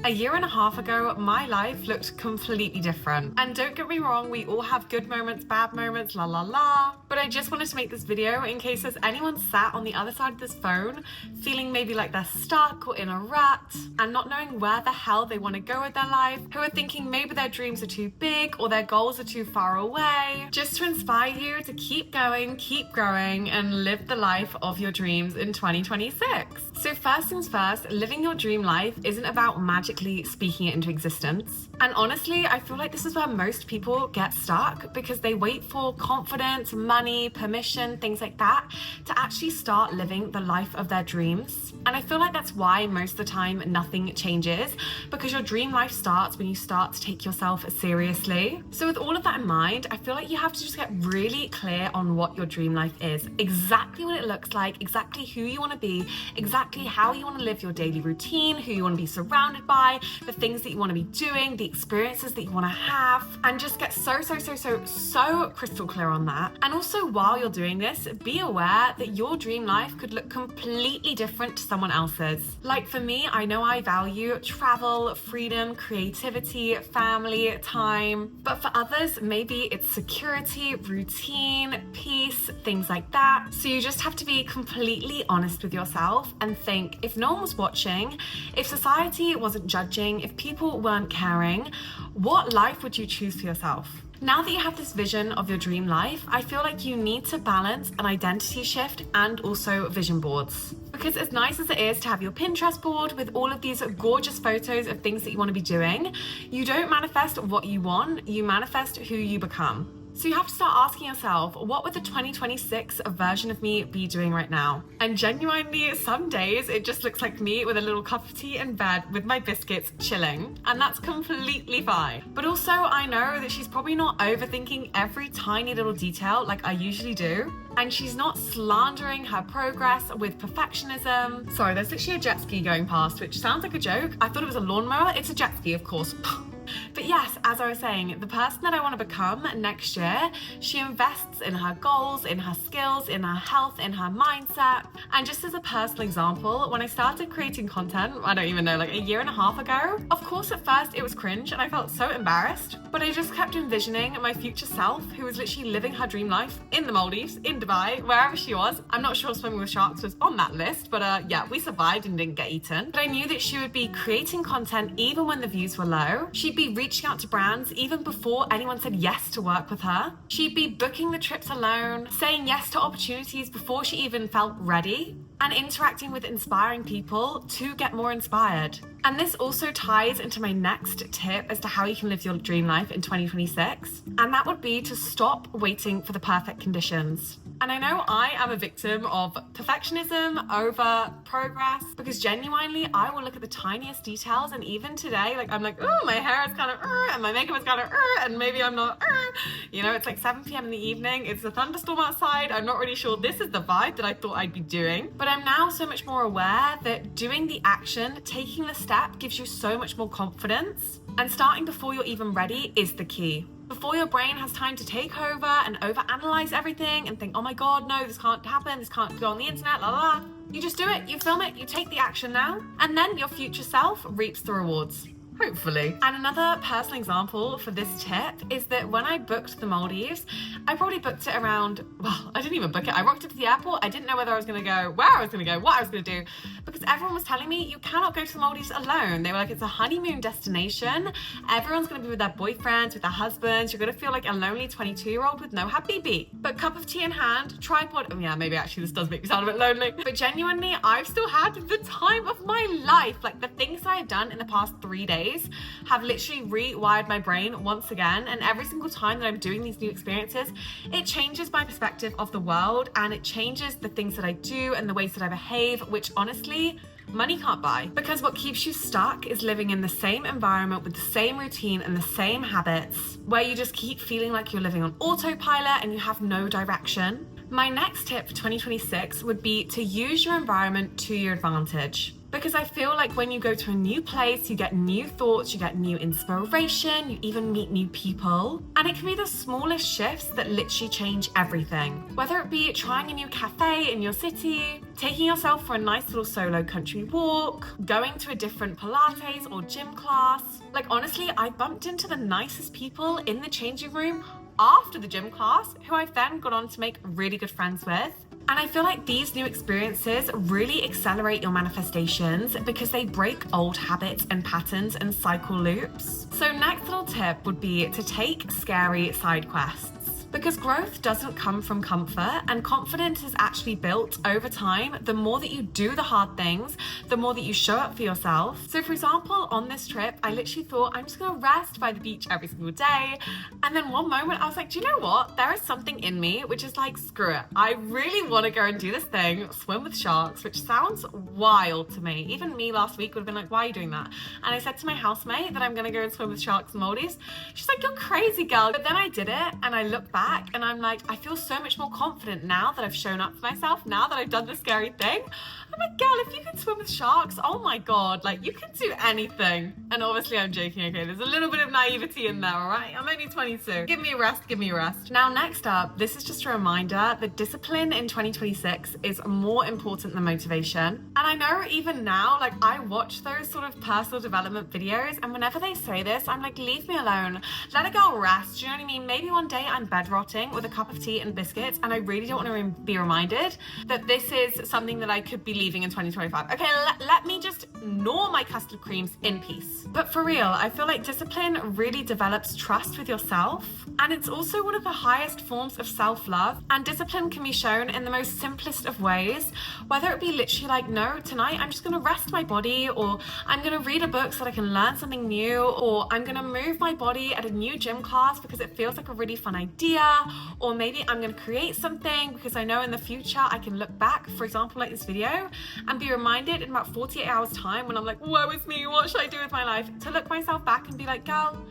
A year and a half ago, my life looked completely different. And don't get me wrong, we all have good moments, bad moments, la la la. But I just wanted to make this video in case there's anyone sat on the other side of this phone feeling maybe like they're stuck or in a rut and not knowing where the hell they want to go with their life, who are thinking maybe their dreams are too big or their goals are too far away, just to inspire you to keep going, keep growing, and live the life of your dreams in 2026. So first things first, living your dream life isn't about magically speaking it into existence. And honestly, I feel like this is where most people get stuck because they wait for confidence, money, permission, things like that to actually start living the life of their dreams. And I feel like that's why most of the time nothing changes, because your dream life starts when you start to take yourself seriously. So with all of that in mind, I feel like you have to just get really clear on what your dream life is, exactly what it looks like, exactly who you want to be, exactly how you want to live your daily routine, who you want to be surrounded by, the things that you want to be doing, the experiences that you want to have, and just get so crystal clear on that. And also, while you're doing this, be aware that your dream life could look completely different to someone else's. Like for me, I know I value travel, freedom, creativity, family, time, but for others, maybe it's security, routine, peace, things like that. So you just have to be completely honest with yourself and think, if no one was watching, if society wasn't judging, if people weren't caring, what life would you choose for yourself? Now that you have this vision of your dream life, I feel like you need to balance an identity shift and also vision boards. Because as nice as it is to have your Pinterest board with all of these gorgeous photos of things that you want to be doing, you don't manifest what you want, you manifest who you become. So you have to start asking yourself, what would the 2026 version of me be doing right now? And genuinely, some days it just looks like me with a little cup of tea in bed with my biscuits chilling. And that's completely fine. But also, I know that she's probably not overthinking every tiny little detail like I usually do. And she's not slandering her progress with perfectionism. Sorry, there's literally a jet ski going past, which sounds like a joke. I thought it was a lawnmower. It's a jet ski, of course. But yes, as I was saying, the person that I want to become next year, she invests in her goals, in her skills, in her health, in her mindset. And just as a personal example, when I started creating content, I don't even know, like a year and a half ago, of course at first it was cringe and I felt so embarrassed, but I just kept envisioning my future self who was literally living her dream life in the Maldives, in Dubai, wherever she was. I'm not sure swimming with sharks was on that list, but yeah, we survived and didn't get eaten. But I knew that she would be creating content even when the views were low. She'd be reaching out to brands even before anyone said yes to work with her. She'd be booking the trips alone, saying yes to opportunities before she even felt ready, and interacting with inspiring people to get more inspired. And this also ties into my next tip as to how you can live your dream life in 2026. And that would be to stop waiting for the perfect conditions. And I know I am a victim of perfectionism over progress, because genuinely I will look at the tiniest details, and even today, like I'm like, oh, my hair is kind of and my makeup is kind of and maybe I'm not you know, it's like 7 p.m. in the evening, it's a thunderstorm outside, I'm not really sure this is the vibe that I thought I'd be doing. But I'm now so much more aware that doing the action, taking the step, gives you so much more confidence, and starting before you're even ready is the key. Before your brain has time to take over and overanalyze everything and think, oh my God, no, this can't happen, this can't go on the internet, la la la. You just do it, you film it, you take the action now, and then your future self reaps the rewards. Hopefully. And another personal example for this tip is that when I booked the Maldives, I probably booked it around, well, I didn't even book it. I rocked up to the airport. I didn't know whether I was going to go, where I was going to go, what I was going to do, because everyone was telling me you cannot go to the Maldives alone. They were like, it's a honeymoon destination. Everyone's going to be with their boyfriends, with their husbands. You're going to feel like a lonely 22-year-old with no habibi. But cup of tea in hand, tripod. Oh yeah, maybe actually this does make me sound a bit lonely. But genuinely, I've still had the time of my life. Like the things that I've done in the past 3 days have literally rewired my brain once again, and every single time that I'm doing these new experiences, it changes my perspective of the world, and it changes the things that I do and the ways that I behave, which honestly money can't buy. Because what keeps you stuck is living in the same environment with the same routine and the same habits, where you just keep feeling like you're living on autopilot and you have no direction. My next tip for 2026 would be to use your environment to your advantage. Because I feel like when you go to a new place, you get new thoughts, you get new inspiration, you even meet new people. And it can be the smallest shifts that literally change everything. Whether it be trying a new cafe in your city, taking yourself for a nice little solo country walk, going to a different Pilates or gym class. Like honestly, I bumped into the nicest people in the changing room after the gym class, who I've then gone on to make really good friends with. And I feel like these new experiences really accelerate your manifestations because they break old habits and patterns and cycle loops. So next little tip would be to take scary side quests. Because growth doesn't come from comfort, and confidence is actually built over time. The more that you do the hard things, the more that you show up for yourself. So for example, on this trip, I literally thought I'm just gonna rest by the beach every single day. And then one moment I was like, do you know what? There is something in me which is like, screw it. I really wanna go and do this thing, swim with sharks, which sounds wild to me. Even me last week would have been like, why are you doing that? And I said to my housemate that I'm gonna go and swim with sharks in Maldives. She's like, you're crazy, girl. But then I did it and I look back and I'm like, I feel so much more confident now that I've shown up for myself, now that I've done the scary thing. I'm like, girl, if you can swim with sharks, oh my God, like you can do anything. And obviously I'm joking, okay? There's a little bit of naivety in there, all right? I'm only 22. Give me a rest, give me a rest. Now, next up, this is just a reminder that discipline in 2026 is more important than motivation. And I know even now, like I watch those sort of personal development videos, and whenever they say this, I'm like, leave me alone. Let a girl rest, do you know what I mean? Maybe one day I'm bed rotting with a cup of tea and biscuits, and I really don't want to be reminded that this is something that I could be leaving in 2025. Okay, let me just gnaw my custard creams in peace. But for real, I feel like discipline really develops trust with yourself, and it's also one of the highest forms of self-love, and discipline can be shown in the most simplest of ways, whether it be literally like, no, tonight I'm just gonna rest my body, or I'm gonna read a book so that I can learn something new, or I'm gonna move my body at a new gym class because it feels like a really fun idea, or maybe I'm gonna create something because I know in the future I can look back, for example, like this video, and be reminded in about 48 hours time when I'm like, woe is me, what should I do with my life? To look myself back and be like, girl,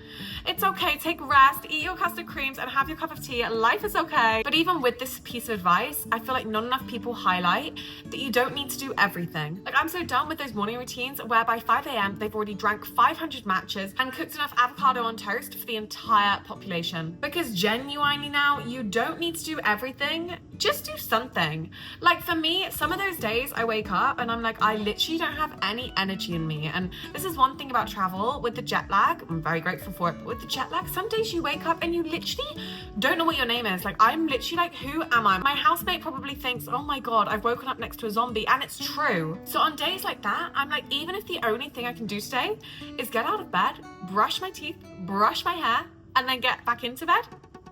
it's okay, take rest, eat your custard creams and have your cup of tea, life is okay. But even with this piece of advice, I feel like not enough people highlight that you don't need to do everything. Like I'm so done with those morning routines where by 5 a.m. they've already drank 500 matchas and cooked enough avocado on toast for the entire population. Because genuinely now, you don't need to do everything, just do something. Like for me, some of those days I wake up and I'm like, I literally don't have any energy in me. And this is one thing about travel with the jet lag, I'm very grateful for it, but with the jet lag, some days you wake up and you literally don't know what your name is. Like I'm literally like, who am I? My housemate probably thinks, oh my God, I've woken up next to a zombie, and it's true. So on days like that, I'm like, even if the only thing I can do today is get out of bed, brush my teeth, brush my hair, and then get back into bed,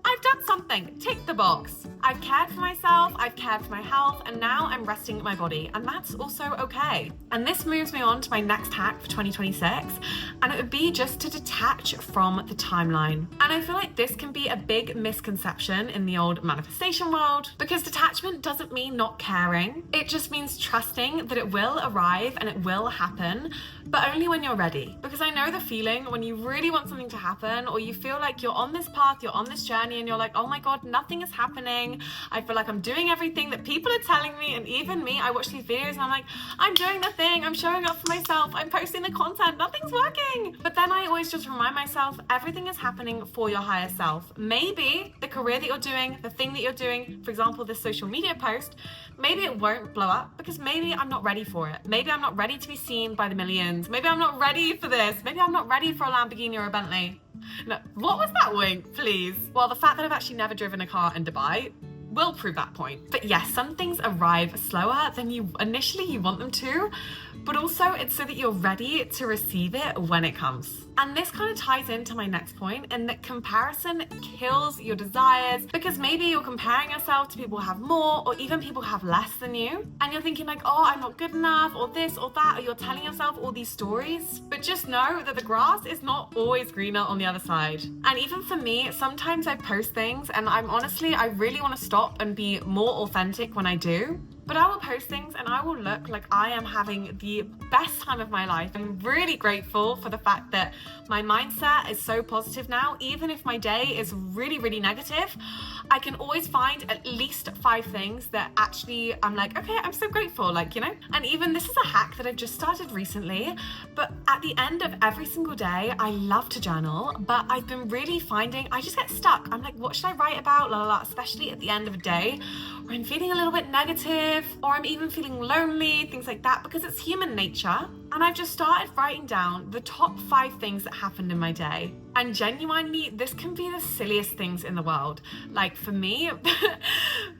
I've done something. Tick the box. I've cared for myself, I've cared for my health, and now I'm resting my body, and that's also okay. And this moves me on to my next hack for 2026, and it would be just to detach from the timeline. And I feel like this can be a big misconception in the old manifestation world, because detachment doesn't mean not caring. It just means trusting that it will arrive and it will happen, but only when you're ready. Because I know the feeling when you really want something to happen, or you feel like you're on this path, you're on this journey, and you're like, oh my God, nothing is happening. I feel like I'm doing everything that people are telling me, and even me, I watch these videos and I'm like, I'm doing the thing, I'm showing up for myself, I'm posting the content, nothing's working. But then I always just remind myself, everything is happening for your higher self. Maybe the career that you're doing, the thing that you're doing, for example, this social media post, maybe it won't blow up because maybe I'm not ready for it. Maybe I'm not ready to be seen by the millions. Maybe I'm not ready for this. Maybe I'm not ready for a Lamborghini or a Bentley. No, what was that wink, please? Well, the fact that I've actually never driven a car in Dubai will prove that point. But yes, some things arrive slower than you initially want them to, but also it's so that you're ready to receive it when it comes. And this kind of ties into my next point, in that comparison kills your desires, because maybe you're comparing yourself to people who have more, or even people who have less than you, and you're thinking like, oh, I'm not good enough, or this or that, or you're telling yourself all these stories. But just know that the grass is not always greener on the other side. And even for me, sometimes I post things and I really want to stop and be more authentic when I do. But I will post things and I will look like I am having the best time of my life. I'm really grateful for the fact that my mindset is so positive now. Even if my day is really, really negative, I can always find at least 5 things that actually I'm like, okay, I'm so grateful, like, you know? And even this is a hack that I've just started recently, but at the end of every single day, I love to journal, but I've been really finding I just get stuck. I'm like, what should I write about? La la la, especially at the end of a day where I'm feeling a little bit negative or I'm even feeling lonely, things like that, because it's human nature. And I've just started writing down the top 5 things that happened in my day. And genuinely, this can be the silliest things in the world. Like for me,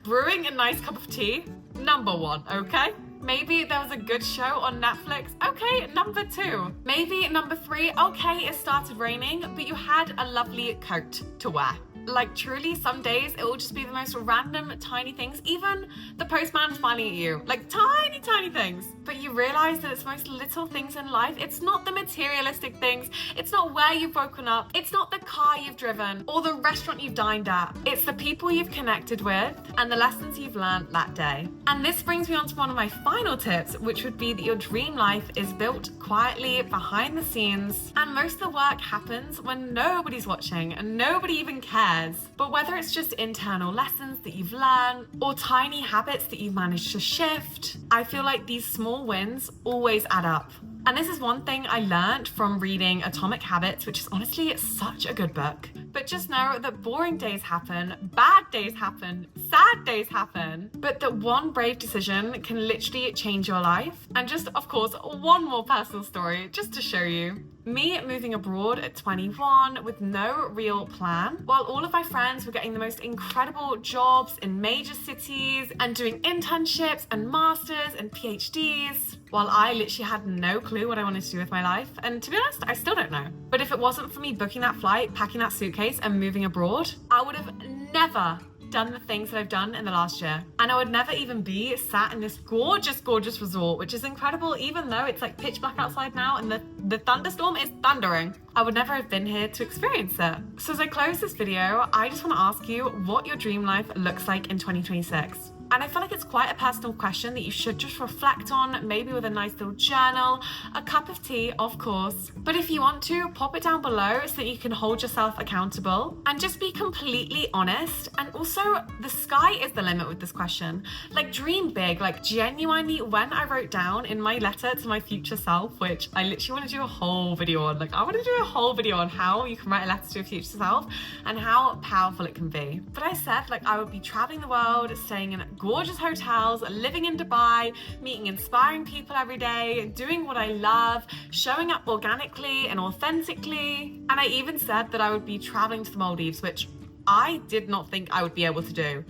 brewing a nice cup of tea, number 1, okay? Maybe there was a good show on Netflix. Okay, number 2. Maybe number 3, okay, it started raining, but you had a lovely coat to wear. Like truly, some days it will just be the most random tiny things, even the postman smiling at you, like tiny, tiny things. But you realize that it's most little things in life. It's not the materialistic things. It's not where you've woken up. It's not the car you've driven or the restaurant you've dined at. It's the people you've connected with and the lessons you've learned that day. And this brings me on to one of my final tips, which would be that your dream life is built quietly behind the scenes. And most of the work happens when nobody's watching and nobody even cares. But whether it's just internal lessons that you've learned or tiny habits that you've managed to shift, I feel like these small wins always add up. And this is one thing I learned from reading Atomic Habits, which is honestly such a good book. But just know that boring days happen, bad days happen, sad days happen, but that one brave decision can literally change your life. And just, of course, one more personal story just to show you. Me moving abroad at 21 with no real plan, while all of my friends were getting the most incredible jobs in major cities and doing internships and masters and PhDs, while I literally had no clue what I wanted to do with my life. And to be honest, I still don't know. But if it wasn't for me booking that flight, packing that suitcase and moving abroad, I would have never done the things that I've done in the last year. And I would never even be sat in this gorgeous, gorgeous resort, which is incredible, even though it's like pitch black outside now and the thunderstorm is thundering. I would never have been here to experience it. So as I close this video, I just want to ask you what your dream life looks like in 2026. And I feel like it's quite a personal question that you should just reflect on, maybe with a nice little journal, a cup of tea, of course. But if you want to, pop it down below so that you can hold yourself accountable and just be completely honest. And also, the sky is the limit with this question. Like, dream big. Like, genuinely, when I wrote down in my letter to my future self, which I literally want to do a whole video on, like, I want to do a whole video on how you can write a letter to your future self and how powerful it can be. But I said, like, I would be traveling the world, staying in gorgeous hotels, living in Dubai, meeting inspiring people every day, doing what I love, showing up organically and authentically. And I even said that I would be traveling to the Maldives, which I did not think I would be able to do.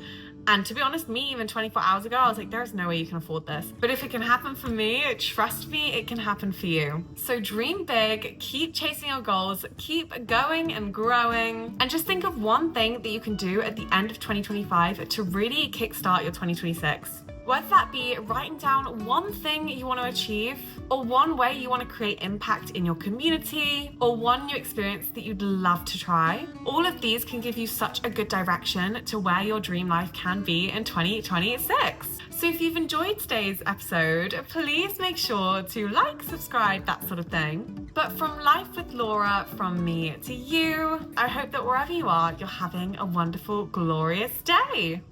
And to be honest, me, even 24 hours ago, I was like, there's no way you can afford this. But if it can happen for me, trust me, it can happen for you. So dream big, keep chasing your goals, keep going and growing, and just think of one thing that you can do at the end of 2025 to really kickstart your 2026. Whether that be writing down one thing you want to achieve, or one way you want to create impact in your community, or one new experience that you'd love to try. All of these can give you such a good direction to where your dream life can be in 2026. So if you've enjoyed today's episode, please make sure to like, subscribe, that sort of thing. But from Life with Laura, from me to you, I hope that wherever you are, you're having a wonderful, glorious day.